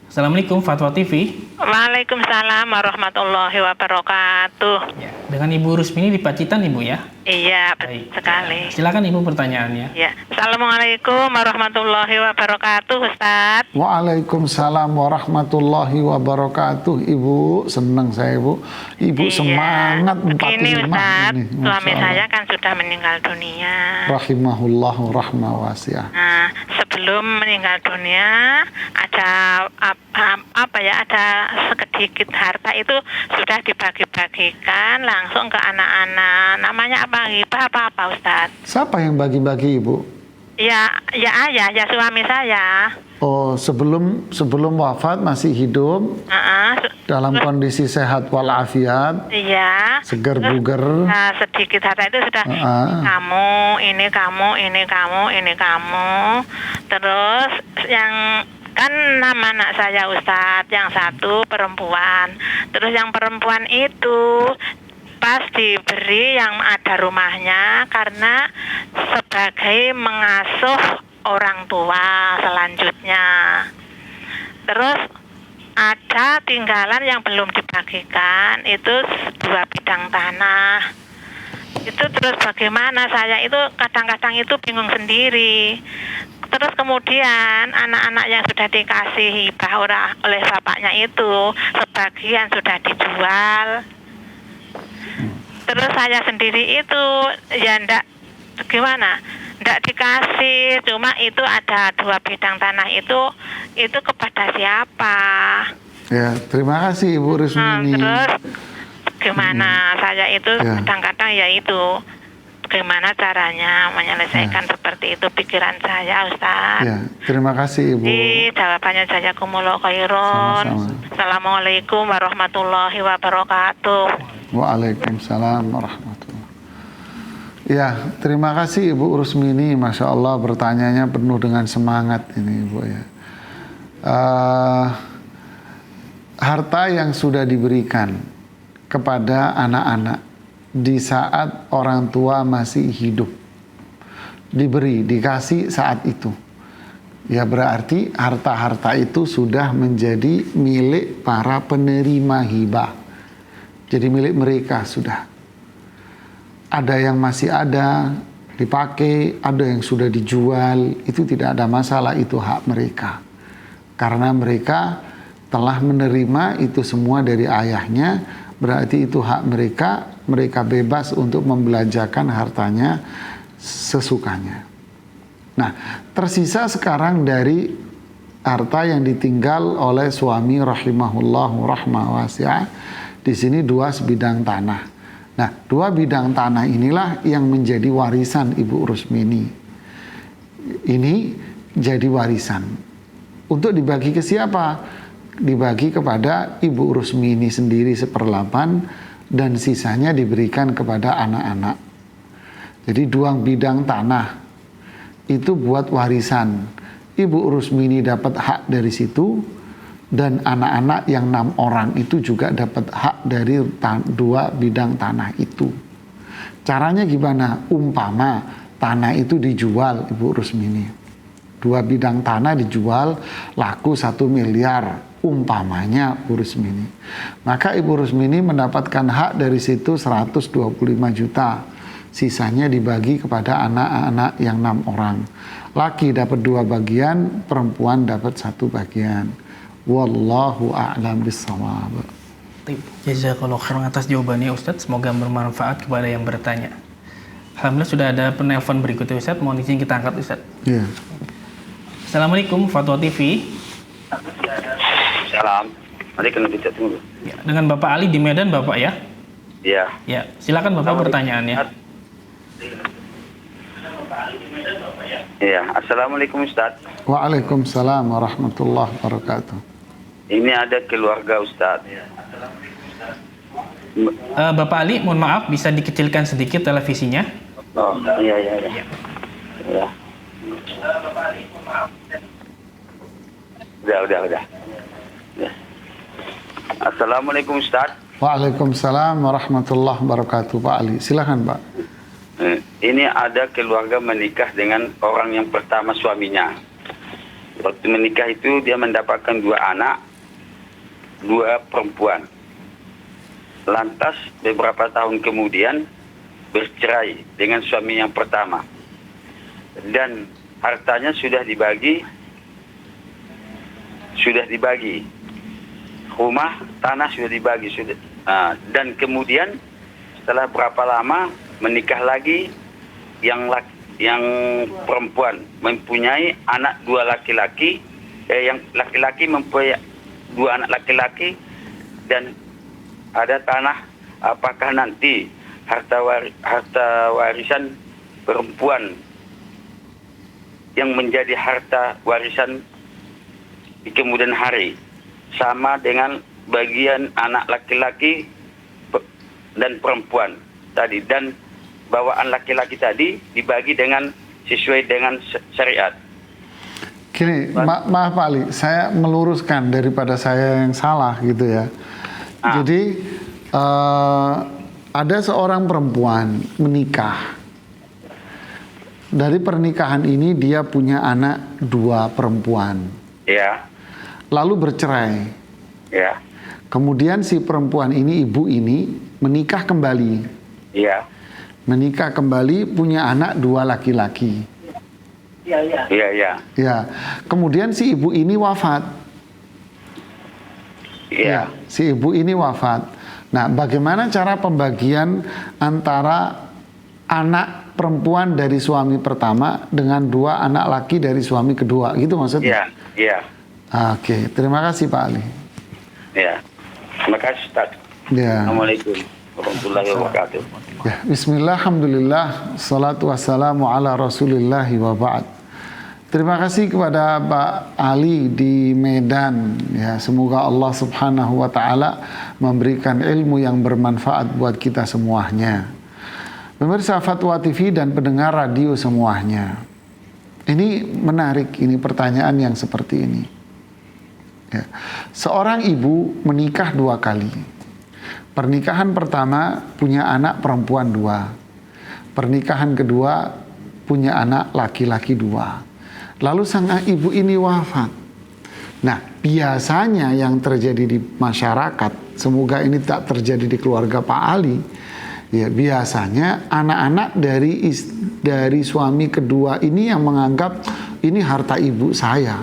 Assalamualaikum Fatwa TV. Waalaikumsalam warahmatullahi wabarakatuh. Ya, dengan Ibu Rusmini di Pacitan Ibu ya? Iya, betul sekali. Silakan Ibu pertanyaannya. Ya, Assalamualaikum warahmatullahi wabarakatuh Ustadz. Waalaikumsalam warahmatullahi wabarakatuh. Ibu, senang saya Ibu. Ibu semangat 45 ini Ustadz, ini. suami saya kan sudah meninggal dunia. Rahimahullahu rahmah wasi'ah. Nah, sebelum meninggal dunia ada ada sedikit harta itu sudah dibagi-bagikan langsung ke anak-anak. Namanya apa? Hibah apa Ustaz? Siapa yang bagi-bagi Ibu? Ya ayah, ya suami saya. Oh, sebelum wafat masih hidup, dalam kondisi sehat walafiat, iya, segar bugar. Nah, sedikit harta itu sudah ini kamu. Terus yang kan nama anak saya Ustadz, yang satu perempuan. Terus yang perempuan itu pas diberi yang ada rumahnya karena sebagai mengasuh orang tua selanjutnya. Terus ada tinggalan yang belum dibagikan, itu 2 bidang tanah. Itu terus bagaimana, saya itu kadang-kadang itu bingung sendiri. Terus kemudian anak-anak yang sudah dikasih hibah oleh bapaknya itu sebagian sudah dijual. Terus saya sendiri itu ya ndak gimana, ndak dikasih, cuma itu ada 2 bidang tanah itu kepada siapa? Ya, terima kasih Ibu Rusmini. Terus gimana saya itu Ya. kadang-kadang ya itu bagaimana caranya menyelesaikan seperti itu pikiran saya, Ustaz. Ya, terima kasih Ibu. Jadi jawabannya jazakumullah khairon. Sama-sama. Assalamualaikum warahmatullahi wabarakatuh. Waalaikumsalam warahmatullahi. Ya, terima kasih Ibu Rusmini. Masya Allah bertanyanya penuh dengan semangat ini Ibu ya. Harta yang sudah diberikan kepada anak-anak di saat orang tua masih hidup, dikasih saat itu, ya berarti harta-harta itu sudah menjadi milik para penerima hibah, jadi milik mereka sudah. Ada yang masih ada dipakai, ada yang sudah dijual, itu tidak ada masalah, itu hak mereka karena mereka telah menerima itu semua dari ayahnya. Berarti itu hak mereka, mereka bebas untuk membelanjakan hartanya sesukanya. Nah, tersisa sekarang dari harta yang ditinggal oleh suami rahimahullahu rahmah wasi'ah, di sini 2 sebidang tanah. Nah, 2 bidang tanah inilah yang menjadi warisan Ibu Rusmini. Ini jadi warisan. Untuk dibagi ke siapa? Dibagi kepada Ibu Rusmini sendiri 1/8 dan sisanya diberikan kepada anak-anak. Jadi 2 bidang tanah itu buat warisan. Ibu Rusmini dapat hak dari situ dan anak-anak yang 6 orang itu juga dapat hak dari 2 bidang tanah itu. Caranya gimana? Umpama tanah itu dijual Ibu Rusmini, 2 bidang tanah dijual laku 1 miliar umpamanya Ibu Rusmini, maka Ibu Rusmini mendapatkan hak dari situ 125 juta, sisanya dibagi kepada anak-anak yang 6 orang. Laki dapat 2 bagian, perempuan dapat 1 bagian. Wallahu a'lam bissawab. Jazakallahu khairan atas jawabannya Ustadz, semoga bermanfaat kepada yang bertanya. Alhamdulillah sudah ada penelpon berikutnya Ustadz, mohon izin kita angkat Ustadz. Ya. Assalamualaikum Fatwa TV. Salam. Nanti kena kita tunggu. Ya, dengan Bapak Ali di Medan Bapak ya? Iya. Ya, silakan Bapak pertanyaannya. Iya. Assalamualaikum Ustaz. Waalaikumsalam warahmatullahi wabarakatuh. Ini ada keluarga Ustaz. Bapak Ali, mohon maaf bisa dikecilkan sedikit televisinya. Oh, iya. Ya. Udah. Ya. Assalamualaikum Ustaz. Waalaikumsalam warahmatullahi wabarakatuh. Pak Ali, silakan Pak. Ini ada keluarga menikah dengan orang yang pertama suaminya. Waktu menikah itu dia mendapatkan 2 anak, 2 perempuan. Lantas beberapa tahun kemudian bercerai dengan suami yang pertama. Dan hartanya sudah dibagi. Rumah, tanah sudah dibagi. Dan kemudian setelah berapa lama menikah lagi, yang perempuan mempunyai anak 2 laki-laki, yang laki-laki mempunyai 2 anak laki-laki, dan ada tanah. Apakah nanti harta warisan perempuan yang menjadi harta warisan di kemudian hari sama dengan bagian anak laki-laki dan perempuan tadi, dan bawaan laki-laki tadi dibagi dengan sesuai dengan syariat? Gini, maaf Pak Ali, saya meluruskan daripada saya yang salah gitu ya. Jadi ada seorang perempuan menikah. Dari pernikahan ini dia punya anak 2 perempuan. Ya. lalu bercerai. Ya. Kemudian si perempuan ini, ibu ini menikah kembali. Iya. Menikah kembali, punya anak 2 laki-laki. Iya. Ya. Kemudian si ibu ini wafat. Iya. Si ibu ini wafat. Nah, bagaimana cara pembagian antara anak perempuan dari suami pertama dengan 2 anak laki dari suami kedua, gitu maksudnya? Iya. Oke, terima kasih Pak Ali. Ya. Terima kasih Ustaz. Ya. Assalamualaikum warahmatullahi wabarakatuh. Ya, bismillah, alhamdulillah, salatu wassalamu ala rasulillahi wa ba'd. Terima kasih kepada Pak Ali di Medan. Ya, semoga Allah Subhanahu wa taala memberikan ilmu yang bermanfaat buat kita semuanya. Pemirsa Fatwa TV dan pendengar radio semuanya. Ini menarik, ini pertanyaan yang seperti ini. Ya. Seorang ibu menikah 2 kali. Pernikahan pertama punya anak perempuan 2. Pernikahan kedua punya anak laki-laki 2. Lalu sang ibu ini wafat. Nah, biasanya yang terjadi di masyarakat, semoga ini tak terjadi di keluarga Pak Ali, ya biasanya anak-anak dari suami kedua ini yang menganggap ini harta ibu saya.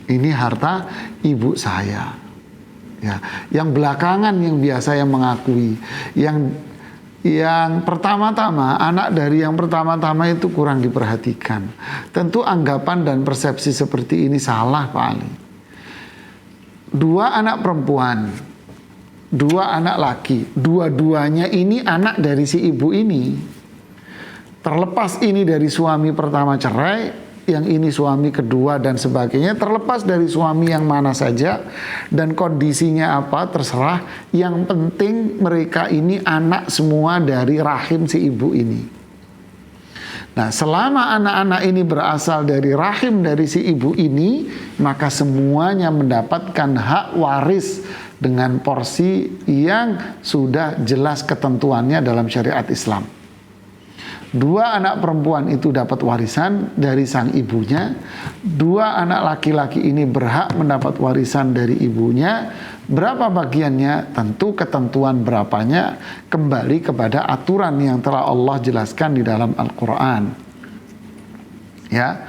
Ini harta ibu saya. Ya, yang belakangan yang biasa yang mengakui, yang pertama-tama, anak dari yang pertama-tama itu kurang diperhatikan. Tentu anggapan dan persepsi seperti ini salah Pak Ali. 2 anak perempuan, 2 anak laki, dua-duanya ini anak dari si ibu ini. Terlepas ini dari suami pertama cerai, yang ini suami kedua dan sebagainya, terlepas dari suami yang mana saja dan kondisinya apa terserah, yang penting mereka ini anak semua dari rahim si ibu ini. Nah, selama anak-anak ini berasal dari rahim dari si ibu ini, maka semuanya mendapatkan hak waris dengan porsi yang sudah jelas ketentuannya dalam syariat Islam. 2 anak perempuan itu dapat warisan dari sang ibunya. 2 anak laki-laki ini berhak mendapat warisan dari ibunya. Berapa bagiannya? Tentu ketentuan berapanya kembali kepada aturan yang telah Allah jelaskan di dalam Al-Quran. Ya,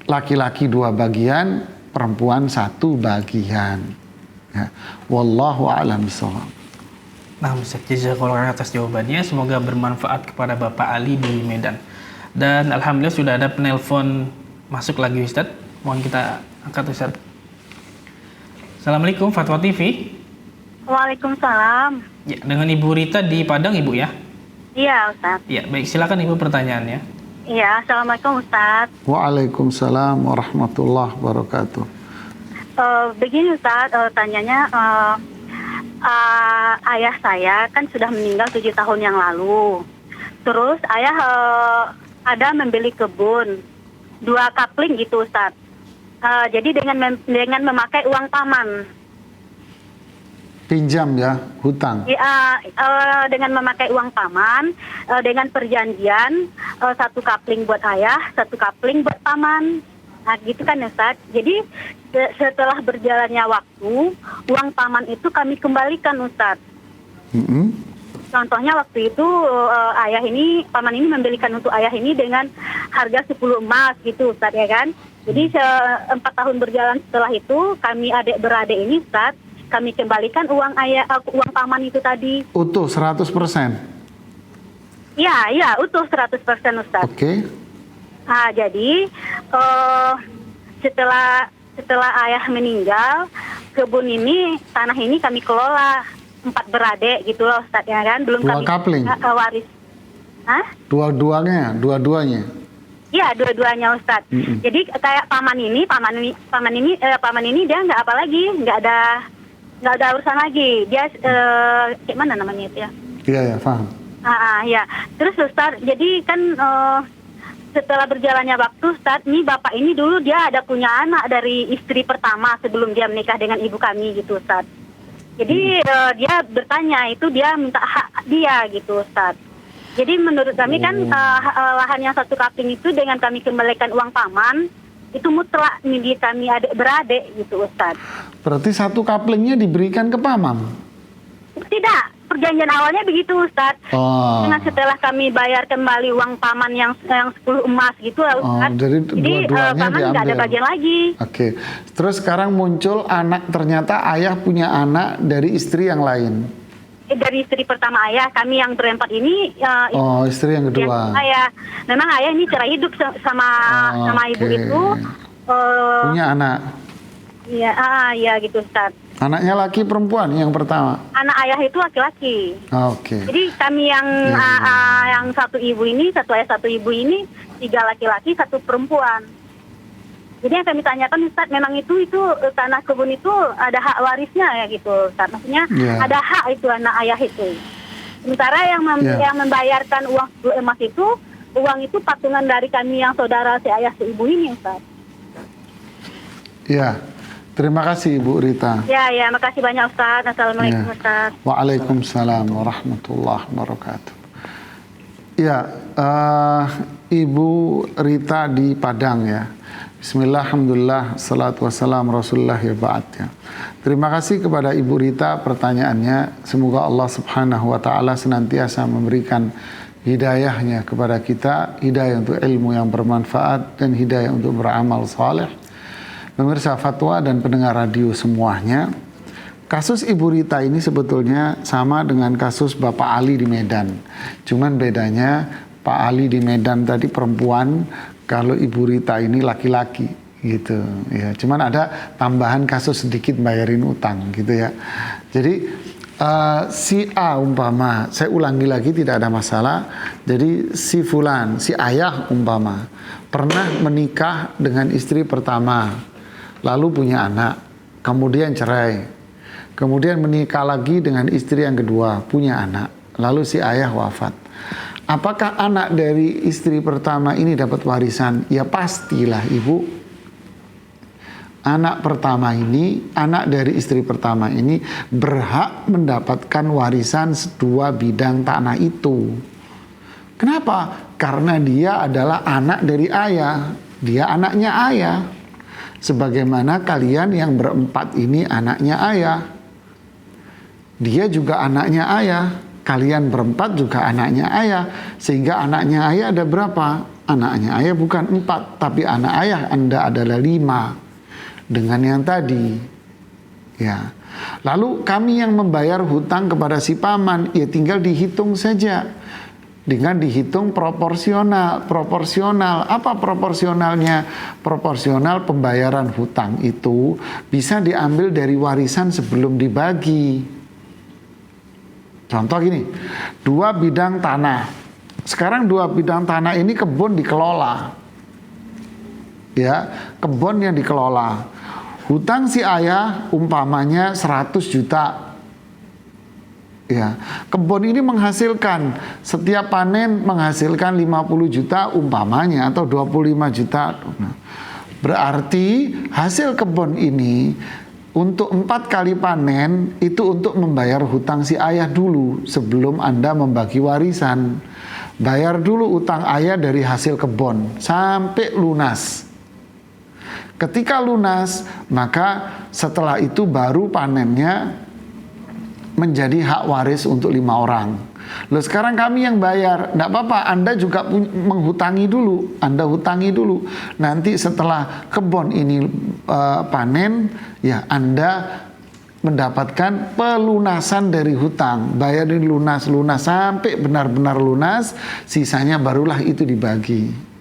laki-laki 2 bagian, perempuan 1 bagian. Ya. Wallahu a'lam bishawab. Nah, Ustaz, jazakallahu atas jawabannya. Semoga bermanfaat kepada Bapak Ali di Medan. Dan alhamdulillah sudah ada penelpon masuk lagi Ustaz. Mohon kita angkat Ustaz. Assalamualaikum Fatwa TV. Waalaikumsalam. Ya, dengan Ibu Rita di Padang Ibu ya? Iya Ustaz. Ya, baik, silakan Ibu pertanyaannya. Iya, Assalamualaikum Ustaz. Waalaikumsalam warahmatullahi wabarakatuh. Begini Ustaz, tanyanya ayah saya kan sudah meninggal 7 tahun yang lalu. Terus ayah ada membeli kebun 2 kapling gitu Ustaz. Jadi dengan memakai uang paman. Pinjam ya, hutang. Dengan memakai uang paman, dengan perjanjian 1 kapling buat ayah, 1 kapling buat paman. Nah gitu kan Ustaz. Jadi setelah berjalannya waktu, uang paman itu kami kembalikan Ustaz. Contohnya waktu itu paman ini membelikan untuk ayah ini dengan harga 10 emas gitu Ustaz ya kan. Jadi 4 tahun berjalan setelah itu, kami adik-beradik ini Ustaz, kami kembalikan uang paman itu tadi. Utuh 100%? Iya, utuh 100% Ustaz. Oke. Nah, jadi setelah ayah meninggal, kebun ini, tanah ini kami kelola 4 beradik gitu loh Ustaz ya kan, belum 2 kami kapling? Waris. Hah? Dua-duanya? Iya, dua-duanya Ustaz. Jadi kayak paman ini dia nggak apa lagi, nggak ada urusan lagi. Dia kayak mana namanya itu ya? Iya ya, paham. Ya. Terus Ustaz, jadi kan setelah berjalannya waktu Ustaz, nih bapak ini dulu dia ada punya anak dari istri pertama sebelum dia menikah dengan ibu kami gitu Ustaz. Jadi dia bertanya, itu dia minta hak dia gitu Ustaz. Jadi menurut kami kan lahan yang 1 kapling itu dengan kami kembalikan uang paman, itu mutlak nih di kami adik-beradik gitu Ustadz. Berarti satu kaplingnya diberikan ke pamam? Tidak, perjanjian awalnya begitu Ustadz. Oh. Dengan setelah kami bayar kembali uang paman yang 10 emas gitu lah Ustadz. Jadi dua-duanya paman nggak ada diambil. bagian lagi. Oke. Terus sekarang muncul anak, ternyata ayah punya anak dari istri yang lain. Dari istri pertama ayah, kami yang berempat ini Istri yang kedua. Ayah. Memang ayah ini cerai hidup sama ibu oke. itu. Punya anak. Iya gitu Ustadz. Anaknya laki perempuan yang pertama? Anak ayah itu laki-laki. Oke. Jadi kami yang satu ibu ini, satu ayah satu ibu ini, 3 laki-laki, 1 perempuan. Jadi yang kami tanyakan Ustaz, memang itu tanah kebun itu ada hak warisnya ya gitu Ustaz. Maksudnya ada hak itu anak ayah itu. Sementara yang membayarkan uang 10 emas itu, uang itu patungan dari kami yang saudara si ayah si ibu ini Ustaz. Ya. Terima kasih Ibu Rita. Ya, makasih banyak Ustaz. Assalamualaikum Ustaz. Waalaikumsalam warahmatullahi wabarakatuh. Ya, Ibu Rita di Padang ya. Bismillah, alhamdulillah, salatu wassalam rasulullah ya ba'd ya. Terima kasih kepada Ibu Rita pertanyaannya. Semoga Allah subhanahu wa ta'ala senantiasa memberikan hidayahnya kepada kita, hidayah untuk ilmu yang bermanfaat dan hidayah untuk beramal saleh. Pemirsa Fatwa dan pendengar radio semuanya, kasus Ibu Rita ini sebetulnya sama dengan kasus Bapak Ali di Medan. Cuman bedanya Pak Ali di Medan tadi perempuan, kalau Ibu Rita ini laki-laki gitu ya. Cuman ada tambahan kasus sedikit bayarin utang gitu ya. Jadi si A umpama, saya ulangi lagi tidak ada masalah. Jadi si fulan, si ayah umpama pernah menikah dengan istri pertama, lalu punya anak, kemudian cerai, kemudian menikah lagi dengan istri yang kedua, punya anak, lalu si ayah wafat. Apakah anak dari istri pertama ini dapat warisan? Ya pastilah Ibu. Anak pertama ini, anak dari istri pertama ini berhak mendapatkan warisan 2 bidang tanah itu. Kenapa? Karena dia adalah anak dari ayah, dia anaknya ayah. Sebagaimana kalian yang berempat ini anaknya ayah. Dia juga anaknya ayah. Kalian berempat juga anaknya ayah. Sehingga anaknya ayah ada berapa? Anaknya ayah bukan 4, tapi anak ayah Anda adalah 5. Dengan yang tadi. Ya. Lalu kami yang membayar hutang kepada si paman, ya tinggal dihitung saja. Dengan dihitung proporsional. Apa proporsionalnya? Proporsional pembayaran hutang itu bisa diambil dari warisan sebelum dibagi. Contoh gini, 2 bidang tanah. Sekarang 2 bidang tanah ini kebun dikelola. Ya, kebun yang dikelola. Hutang si ayah umpamanya 100 juta. Ya, kebun ini menghasilkan setiap panen menghasilkan 50 juta umpamanya atau 25 juta. Berarti hasil kebun ini untuk 4 kali panen itu untuk membayar hutang si ayah dulu sebelum Anda membagi warisan. Bayar dulu utang ayah dari hasil kebun sampai lunas. Ketika lunas, maka setelah itu baru panennya menjadi hak waris untuk 5 orang. Loh sekarang kami yang bayar, enggak apa-apa, Anda juga menghutangi dulu, Anda hutangi dulu. Nanti setelah kebun ini panen, ya Anda mendapatkan pelunasan dari hutang. Bayarin lunas sampai benar-benar lunas, sisanya barulah itu dibagi.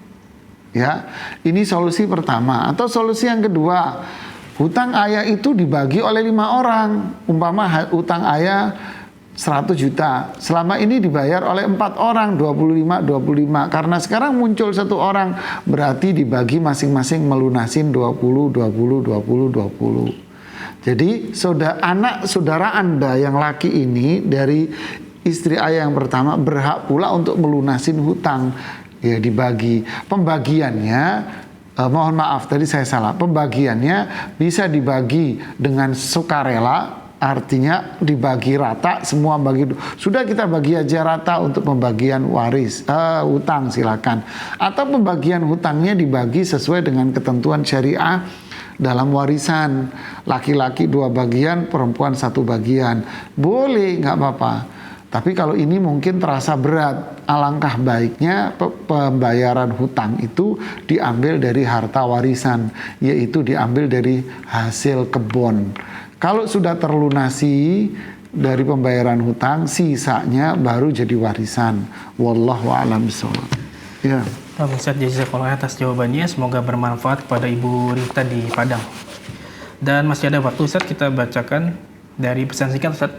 Ya, ini solusi pertama. Atau solusi yang kedua, hutang ayah itu dibagi oleh 5 orang. Umpama hutang ayah 100 juta. Selama ini dibayar oleh 4 orang, 25. Karena sekarang muncul 1 orang, berarti dibagi masing-masing melunasin 20. Jadi anak saudara Anda yang laki ini dari istri ayah yang pertama berhak pula untuk melunasin hutang. Ya dibagi. Pembagiannya mohon maaf tadi saya salah. Pembagiannya bisa dibagi dengan sukarela Artinya dibagi rata, semua bagi. Sudah kita bagi aja rata untuk pembagian waris, hutang silakan. Atau pembagian hutangnya dibagi sesuai dengan ketentuan syariah dalam warisan. Laki-laki 2 bagian, perempuan 1 bagian. Boleh, nggak apa-apa. Tapi kalau ini mungkin terasa berat, alangkah baiknya pembayaran hutang itu diambil dari harta warisan, yaitu diambil dari hasil kebun. Kalau sudah terlunasi dari pembayaran hutang, sisanya baru jadi warisan. Wallahu a'lam bishawab. Ya. Ustaz, jazakallah atas jawabannya. Semoga bermanfaat kepada Ibu Rita di Padang. Dan masih ada waktu Ustaz, kita bacakan dari pesan singkat Ustaz.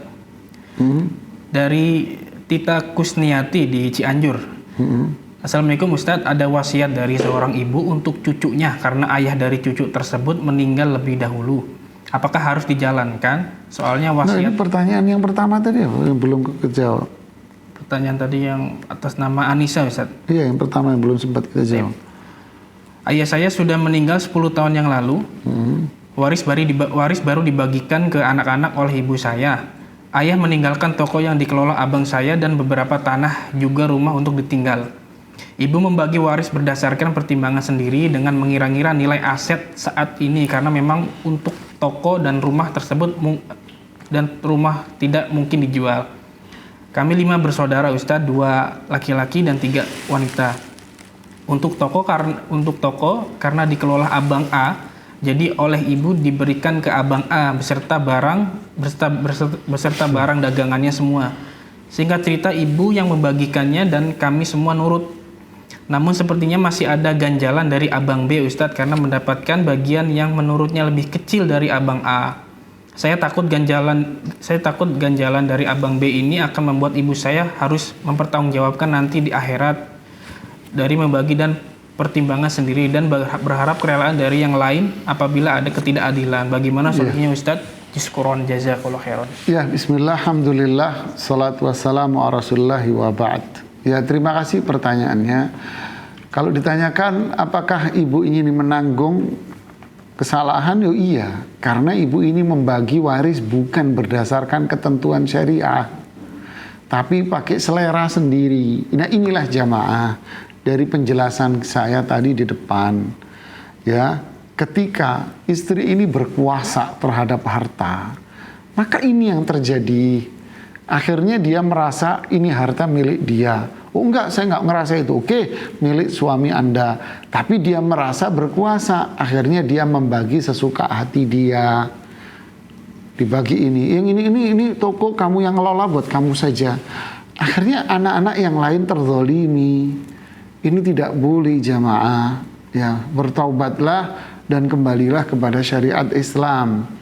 Dari Tita Kusniati di Cianjur. Assalamualaikum Ustaz, ada wasiat dari seorang ibu untuk cucunya karena ayah dari cucu tersebut meninggal lebih dahulu. Apakah harus dijalankan? Soalnya wasiat. Nah, ini pertanyaan yang pertama tadi yang belum kejawab. Pertanyaan tadi yang atas nama Anissa Ustaz. Iya, yang pertama yang belum sempat kita jawab. Ayah saya sudah meninggal 10 tahun yang lalu. Waris baru dibagikan ke anak-anak oleh ibu saya. Ayah meninggalkan toko yang dikelola abang saya dan beberapa tanah juga rumah untuk ditinggal. Ibu membagi waris berdasarkan pertimbangan sendiri dengan mengira-ngira nilai aset saat ini karena memang untuk toko dan rumah tersebut tidak mungkin dijual. Kami 5 bersaudara Ustadz, 2 laki-laki dan 3 wanita. Untuk toko karena dikelola abang A, jadi oleh ibu diberikan ke abang A beserta barang dagangannya semua. Singkat cerita ibu yang membagikannya dan kami semua nurut. Namun sepertinya masih ada ganjalan dari abang B Ustadz karena mendapatkan bagian yang menurutnya lebih kecil dari abang A. Saya takut ganjalan dari abang B ini akan membuat ibu saya harus mempertanggungjawabkan nanti di akhirat dari membagi dan pertimbangan sendiri dan berharap kerelaan dari yang lain apabila ada ketidakadilan. Bagaimana solusinya Ustadz? Syukron jazakallahu khairan. Ya, bismillah, alhamdulillah, salatu wassalamu ala rasulillahi wa ba'd. Ya, terima kasih pertanyaannya. Kalau ditanyakan apakah ibu ini menanggung kesalahan, yo iya, karena ibu ini membagi waris bukan berdasarkan ketentuan syariah, tapi pakai selera sendiri. Nah, inilah jamaah dari penjelasan saya tadi di depan. Ya, ketika istri ini berkuasa terhadap harta, maka ini yang terjadi. Akhirnya dia merasa ini harta milik dia. Oh enggak, saya enggak ngerasa itu. Oke, milik suami Anda. Tapi dia merasa berkuasa. Akhirnya dia membagi sesuka hati dia. Dibagi ini. Yang ini toko kamu yang ngelola buat kamu saja. Akhirnya anak-anak yang lain terzolimi. Ini tidak boleh jamaah. Ya, bertaubatlah dan kembalilah kepada syariat Islam.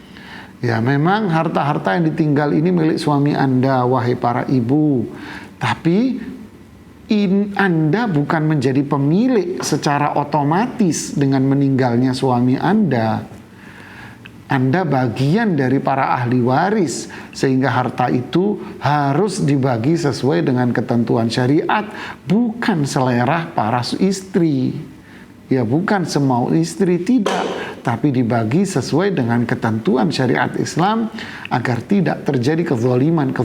Ya, memang harta-harta yang ditinggal ini milik suami Anda, wahai para ibu. Tapi Anda bukan menjadi pemilik secara otomatis dengan meninggalnya suami Anda. Anda bagian dari para ahli waris, sehingga harta itu harus dibagi sesuai dengan ketentuan syariat, bukan selera para istri. Ya, bukan semau istri, tidak, tapi dibagi sesuai dengan ketentuan syariat Islam agar tidak terjadi kezaliman.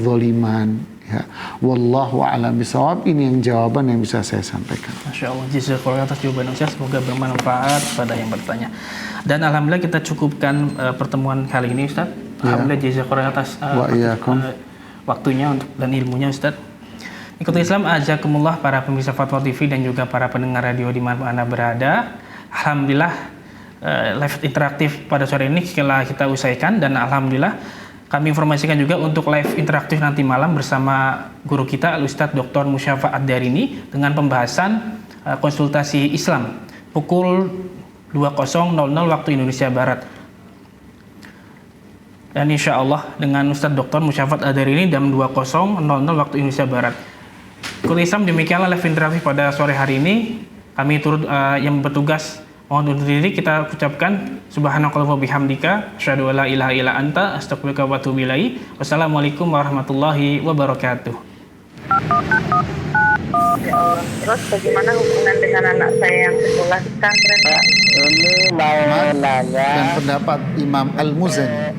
Ya, wallahu a'lam bishawab. Ini yang jawaban yang bisa saya sampaikan. Masya Allah, jazakallahu atas jawaban Ustaz. Semoga bermanfaat pada yang bertanya. Dan alhamdulillah kita cukupkan pertemuan kali ini Ustaz. Alhamdulillah, jazakallahu atas waktunya dan ilmunya Ustaz. Ikuti Islam ajakumullah para pemirsa Fatwa TV dan juga para pendengar radio di mana Anda berada. Alhamdulillah live interaktif pada sore ini kita usaikan dan alhamdulillah kami informasikan juga untuk live interaktif nanti malam bersama guru kita Al-Ustadz Dr. Musyafa Ad-Darini dengan pembahasan konsultasi Islam pukul 20.00 waktu Indonesia Barat. Dan insya Allah dengan Ustadz Dr. Musyafa Ad-Darini jam 20.00 waktu Indonesia Barat. Ikuti Islam, demikianlah live interaktif pada sore hari ini. Kami turut yang bertugas mohon undur diri. Kita ucapkan subhanakallahumma bihamdika asyhadu an la ilaha illa anta astaghfiruka wa atubu ilaik. Wassalamualaikum warahmatullahi wabarakatuh. Ya Allah. Terus bagaimana hubungan dengan anak saya yang sekolah di pesantren? Ini mau nanya dan pendapat Imam Al-Muzani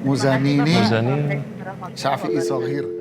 Muzani ini Muzani Syafi'i Soghir.